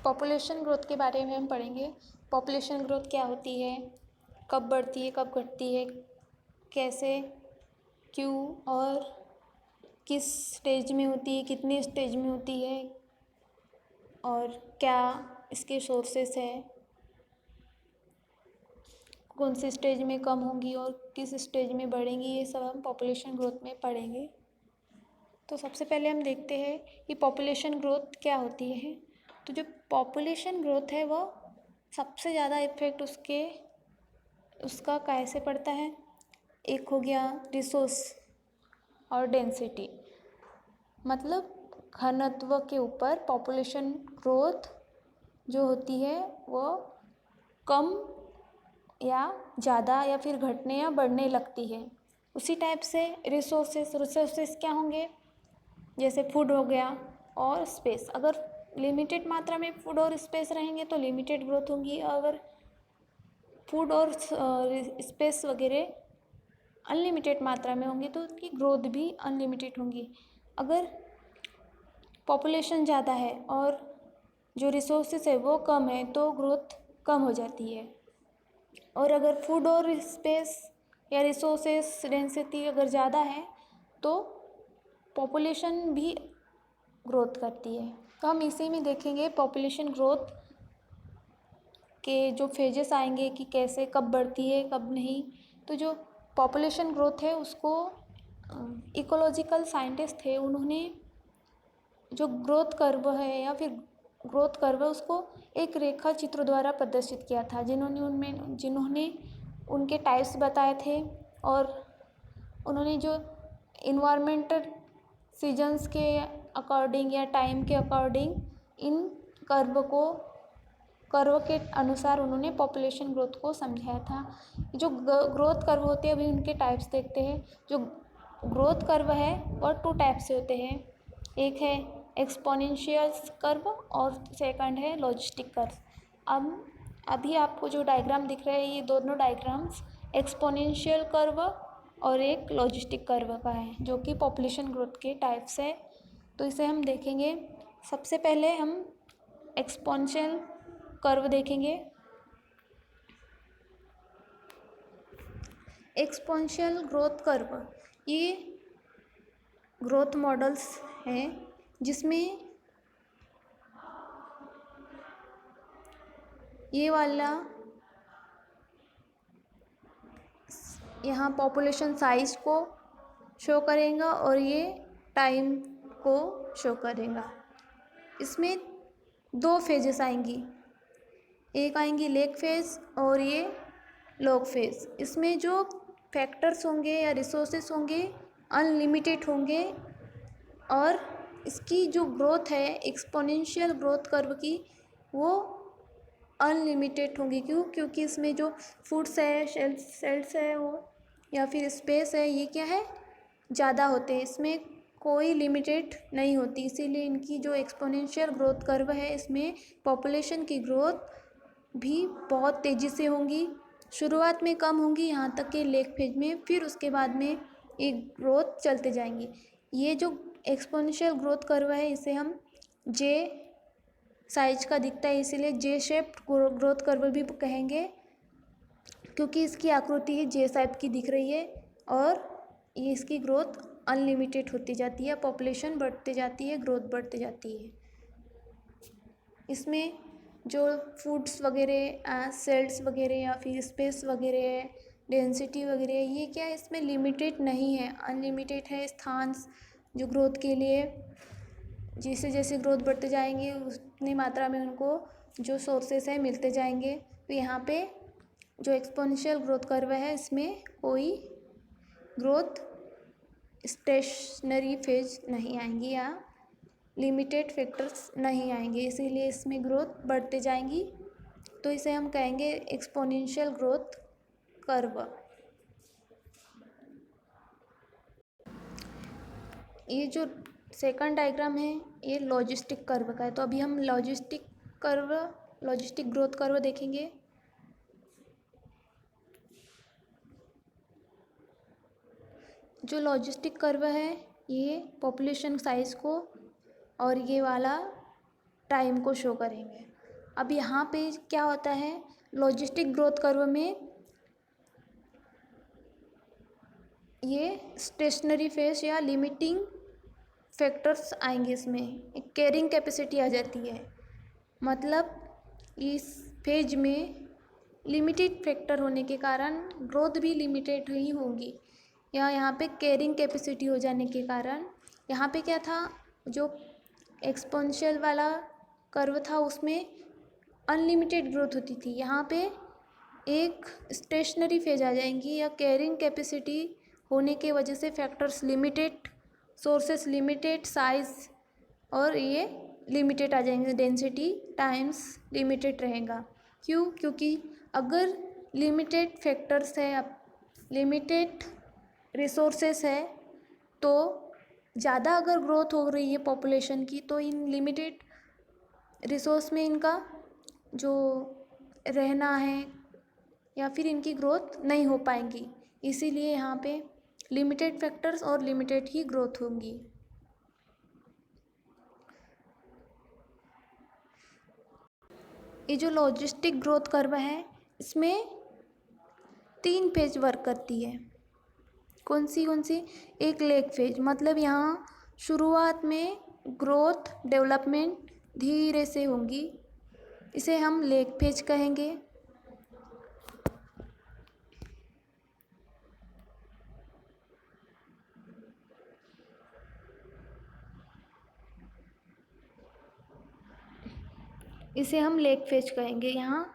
Population growth के बारे में हम पढ़ेंगे। पॉपुलेशन ग्रोथ क्या होती है, कब बढ़ती है, कब घटती है, कैसे, क्यों और किस स्टेज में होती है, कितने स्टेज में होती है और क्या इसके सोर्सेस है, कौन से स्टेज में कम होंगी और किस स्टेज में बढ़ेंगी, ये सब हम पॉपुलेशन ग्रोथ में पढ़ेंगे। तो सबसे पहले हम देखते हैं कि पॉपुलेशन ग्रोथ क्या होती है। तो जो पॉपुलेशन ग्रोथ है वो सबसे ज़्यादा इफ़ेक्ट उसका कैसे पड़ता है। एक हो गया रिसोर्स और डेंसिटी, मतलब घनत्व के ऊपर पॉपुलेशन ग्रोथ जो होती है वो कम या ज़्यादा या फिर घटने या बढ़ने लगती है। उसी टाइप से रिसोर्सेस क्या होंगे, जैसे फूड हो गया और स्पेस। अगर लिमिटेड मात्रा में फूड और स्पेस रहेंगे तो लिमिटेड ग्रोथ होंगी, अगर फूड और स्पेस वगैरह अनलिमिटेड मात्रा में होंगी तो उनकी ग्रोथ भी अनलिमिटेड होंगी। अगर पॉपुलेशन ज़्यादा है और जो रिसोर्सेस है वो कम है तो ग्रोथ कम हो जाती है। और अगर फूड और स्पेस या रिसोर्सेस डेंसिटी अगर ज़्यादा है तो पॉपुलेशन भी ग्रोथ करती है। तो हम इसी में देखेंगे पॉपुलेशन ग्रोथ के जो फेजेस आएंगे कि कैसे कब बढ़ती है कब नहीं। तो जो पॉपुलेशन ग्रोथ है उसको इकोलॉजिकल साइंटिस्ट थे, उन्होंने जो ग्रोथ कर्व है या फिर ग्रोथ कर्व है उसको एक रेखा चित्र द्वारा प्रदर्शित किया था, जिन्होंने उनके टाइप्स बताए थे और उन्होंने जो इन्वायरमेंटल सीजन्स के अकॉर्डिंग या टाइम के अकॉर्डिंग इन कर्व के अनुसार उन्होंने पॉपुलेशन ग्रोथ को समझाया था। जो ग्रोथ कर्व होते हैं अभी उनके टाइप्स देखते हैं। जो ग्रोथ कर्व है वह 2 टाइप से होते हैं, एक है एक्सपोनेंशियल कर्व और सेकंड है लॉजिस्टिक कर्व। अब अभी आपको जो डायग्राम दिख रहे हैं ये दोनों डायग्राम्स एक्सपोनेंशियल कर्व और एक लॉजिस्टिक कर्व का है, जो कि पॉपुलेशन ग्रोथ के टाइप्स है। तो इसे हम देखेंगे। सबसे पहले हम एक्सपोनेंशियल कर्व देखेंगे। एक्सपोनेंशियल ग्रोथ कर्व ये ग्रोथ मॉडल्स हैं जिसमें ये वाला यहाँ पॉपुलेशन साइज को शो करेगा और ये टाइम को शो करेगा। इसमें 2 फेजेस आएंगी, एक आएंगी लेग फेज और ये लॉग फेज। इसमें जो फैक्टर्स होंगे या रिसोर्सेस होंगे अनलिमिटेड होंगे और इसकी जो ग्रोथ है एक्सपोनेंशियल ग्रोथ कर्व की वो अनलिमिटेड होंगी। क्योंकि इसमें जो फूड्स है, सेल्स है वो या फिर स्पेस है, ये क्या है ज़्यादा होते हैं, इसमें कोई लिमिटेड नहीं होती। इसीलिए इनकी जो एक्सपोनेंशियल ग्रोथ कर्व है इसमें पॉपुलेशन की ग्रोथ भी बहुत तेज़ी से होंगी। शुरुआत में कम होंगी यहाँ तक कि लेग फेज में, फिर उसके बाद में एक ग्रोथ चलते जाएंगी। ये जो एक्सपोनेंशियल ग्रोथ कर्व है इसे हम जे साइज का दिखता है इसीलिए जे शेप्ड ग्रोथ कर्व भी कहेंगे, क्योंकि इसकी आकृति जे शेप की दिख रही है और ये इसकी ग्रोथ अनलिमिटेड होती जाती है, पॉपुलेशन बढ़ते जाती है, ग्रोथ बढ़ते जाती है। इसमें जो फूड्स वगैरह, सेल्स वगैरह या फिर स्पेस वगैरह, डेंसिटी वगैरह, ये क्या है इसमें लिमिटेड नहीं है, अनलिमिटेड है स्थान जो ग्रोथ के लिए। जैसे जैसे ग्रोथ बढ़ते जाएंगे उतनी मात्रा में उनको जो सोर्सेस है मिलते जाएंगे। तो यहाँ पे जो एक्सपोनेंशियल ग्रोथ कर्व है इसमें कोई ग्रोथ स्टेशनरी फेज नहीं आएंगी या लिमिटेड फैक्टर्स नहीं आएंगे, इसीलिए इसमें ग्रोथ बढ़ते जाएंगी। तो इसे हम कहेंगे एक्सपोनेंशियल ग्रोथ कर्व। ये जो सेकंड डायग्राम है ये लॉजिस्टिक कर्व का है। तो अभी हम लॉजिस्टिक ग्रोथ कर्व देखेंगे। जो लॉजिस्टिक कर्व है ये पॉपुलेशन साइज को और ये वाला टाइम को शो करेंगे। अब यहाँ पे क्या होता है, लॉजिस्टिक ग्रोथ कर्व में ये स्टेशनरी फेज या लिमिटिंग फैक्टर्स आएंगे, इसमें एक कैरिंग कैपेसिटी आ जाती है। मतलब इस फेज में लिमिटेड फैक्टर होने के कारण ग्रोथ भी लिमिटेड ही होगी, या यहाँ पे कैरिंग कैपेसिटी हो जाने के कारण यहाँ पे क्या था, जो एक्सपोनेंशियल वाला कर्व था उसमें अनलिमिटेड ग्रोथ होती थी, यहाँ पे एक स्टेशनरी फेज आ जाएंगी, या कैरिंग कैपेसिटी होने के वजह से factors limited, sources limited, size और ये लिमिटेड आ जाएंगे, डेंसिटी टाइम्स लिमिटेड रहेगा। क्यों? क्योंकि अगर लिमिटेड फैक्टर्स है, अब लिमिटेड रिसोर्सेस है, तो ज़्यादा अगर ग्रोथ हो रही है पॉपुलेशन की, तो इन लिमिटेड रिसोर्स में इनका जो रहना है या फिर इनकी ग्रोथ नहीं हो पाएंगी। इसीलिए यहाँ पे लिमिटेड फैक्टर्स और लिमिटेड ही ग्रोथ होंगी। ये जो लॉजिस्टिक ग्रोथ कर्व है, इसमें 3 फेज वर्क करती है। कौन सी? एक लेग फेज, मतलब यहाँ शुरुआत में ग्रोथ डेवलपमेंट धीरे से होंगी, इसे हम लेग फेज कहेंगे। इसे हम लेग फेज कहेंगे। यहाँ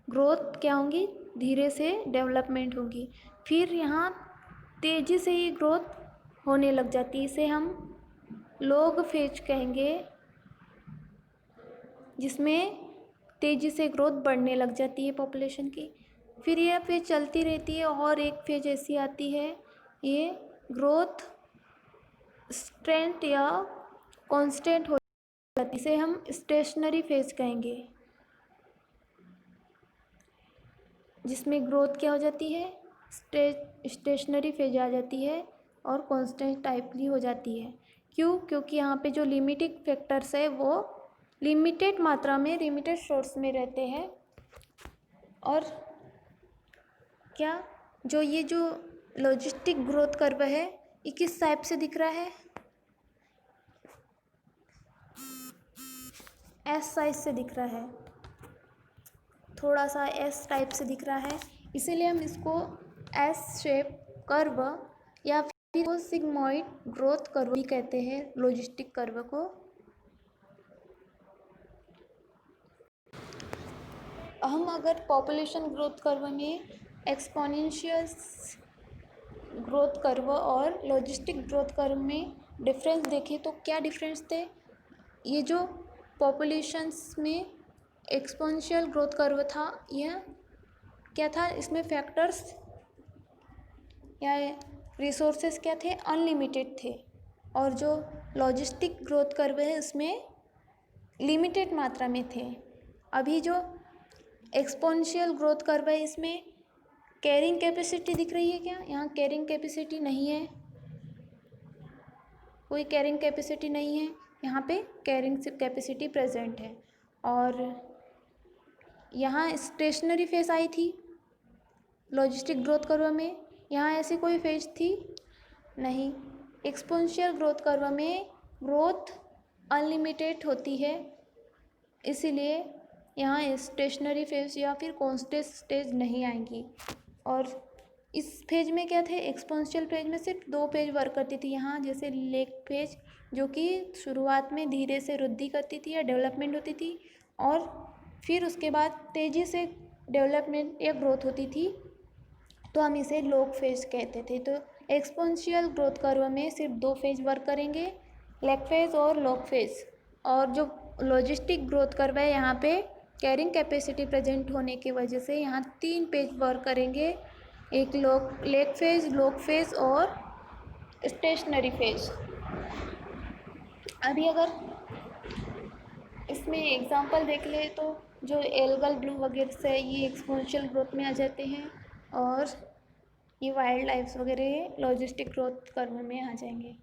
ग्रोथ क्या होंगी? धीरे से डेवलपमेंट होगी, फिर यहाँ तेज़ी से ही ग्रोथ होने लग जाती है, इसे हम लॉग फेज कहेंगे, जिसमें तेज़ी से ग्रोथ बढ़ने लग जाती है पॉपुलेशन की। फिर यह फेज चलती रहती है, और एक फेज ऐसी आती है, ये ग्रोथ स्ट्रेंथ या कांस्टेंट हो जाती है, इसे हम स्टेशनरी फेज कहेंगे, जिसमें ग्रोथ क्या हो जाती है? स्टेशनरी फेज आ जाती है और कांस्टेंट टाइप की हो जाती है। क्यों? क्योंकि यहाँ पे जो लिमिटिंग फैक्टर्स है वो लिमिटेड मात्रा में, लिमिटेड सोर्स में रहते हैं। और क्या जो ये जो लॉजिस्टिक ग्रोथ कर्व है, ये किस टाइप से दिख रहा है? एस साइज से दिख रहा है, थोड़ा सा एस टाइप से दिख रहा है, इसीलिए हम इसको एस शेप कर्व या फिर सिग्मॉइड ग्रोथ कर्व भी कहते हैं, लॉजिस्टिक कर्व को। हम अगर पॉपुलेशन ग्रोथ कर्व में एक्सपोनेंशियल ग्रोथ कर्व और लॉजिस्टिक ग्रोथ कर्व में डिफरेंस देखें, तो क्या डिफरेंस थे? ये जो पॉपुलेशंस में एक्सपोनेंशियल ग्रोथ कर्व था, यह क्या था? इसमें फैक्टर्स या रिसोर्सेस क्या थे? अनलिमिटेड थे। और जो लॉजिस्टिक ग्रोथ कर्व है, उसमें लिमिटेड मात्रा में थे। अभी जो एक्सपोनेंशियल ग्रोथ कर्व है, इसमें कैरिंग कैपेसिटी दिख रही है क्या? यहाँ कैरिंग कैपेसिटी नहीं है, कोई कैरिंग कैपेसिटी नहीं है, यहाँ पे कैरिंग कैपेसिटी प्रेजेंट है। और यहाँ स्टेशनरी फेज आई थी लॉजिस्टिक ग्रोथ कर्व में, यहाँ ऐसी कोई फेज थी नहीं। एक्सपोनेंशियल ग्रोथ कर्व में ग्रोथ अनलिमिटेड होती है, इसीलिए यहाँ स्टेशनरी फेज या फिर कांस्टेंट स्टेज नहीं आएंगी। और इस फेज में क्या थे? एक्सपोनेंशियल फेज में सिर्फ 2 फेज वर्क करती थी, यहाँ जैसे लेग फेज, जो कि शुरुआत में धीरे से वृद्धि करती थी या डेवलपमेंट होती थी, और फिर उसके बाद तेज़ी से डेवलपमेंट या ग्रोथ होती थी, तो हम इसे लॉग फेज कहते थे। तो एक्सपोनेंशियल ग्रोथ कर्व में सिर्फ 2 फेज वर्क करेंगे, लेग फेज और लॉग फेज। और जो लॉजिस्टिक ग्रोथ कर्व है, यहाँ पे कैरिंग कैपेसिटी प्रेजेंट होने की वजह से यहाँ 3 पेज वर्क करेंगे, एक लेग फेज, लॉग फेज और स्टेशनरी फेज। अभी अगर इसमें एग्जांपल देख ले, तो जो एल्गल ब्लूम वगैरह से ये एक्सपोनेंशियल ग्रोथ में आ जाते हैं, और ये वाइल्ड लाइफ्स वगैरह लॉजिस्टिक ग्रोथ कर्व में आ जाएंगे।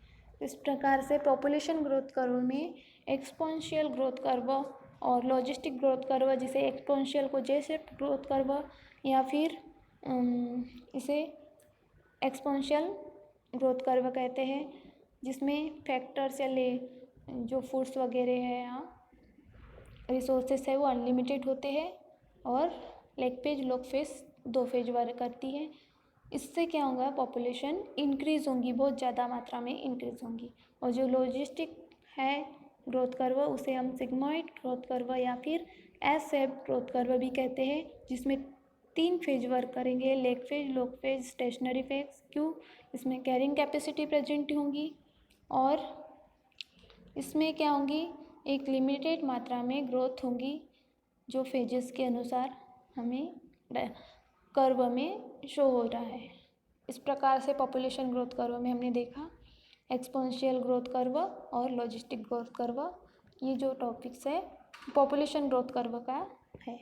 इस प्रकार से पॉपुलेशन ग्रोथ कर्व में एक्सपोनेंशियल ग्रोथ कर्व और लॉजिस्टिक ग्रोथ कर्व जिसे एक्सपोनेंशियल को जे शेप ग्रोथ कर्व या फिर इसे एक्सपोनेंशियल ग्रोथ कर्व कहते हैं, जिसमें फैक्टर्स या जो फूड्स वगैरह है या रिसोर्सेस है वो अनलिमिटेड होते हैं और lag phase log phase 2 phase work करती है। इससे क्या होगा, पॉपुलेशन इंक्रीज़ होंगी, बहुत ज़्यादा मात्रा में इंक्रीज़ होंगी। और जो लॉजिस्टिक है ग्रोथ कर्व उसे हम सिग्मॉइड ग्रोथ कर्व या फिर एस शेप ग्रोथ कर्व भी कहते हैं, जिसमें 3 फेज वर्क करेंगे, lag phase log phase stationary phase. क्यों? इसमें कैरिंग कैपेसिटी प्रेजेंट होंगी और इसमें क्या होंगी, एक लिमिटेड मात्रा में ग्रोथ होंगी जो फेजेस के अनुसार हमें कर्व में शो हो रहा है। इस प्रकार से पॉपुलेशन ग्रोथ कर्व में हमने देखा एक्सपोनेंशियल ग्रोथ कर्व और लॉजिस्टिक ग्रोथ कर्व, ये जो टॉपिक्स है पॉपुलेशन ग्रोथ कर्व का है।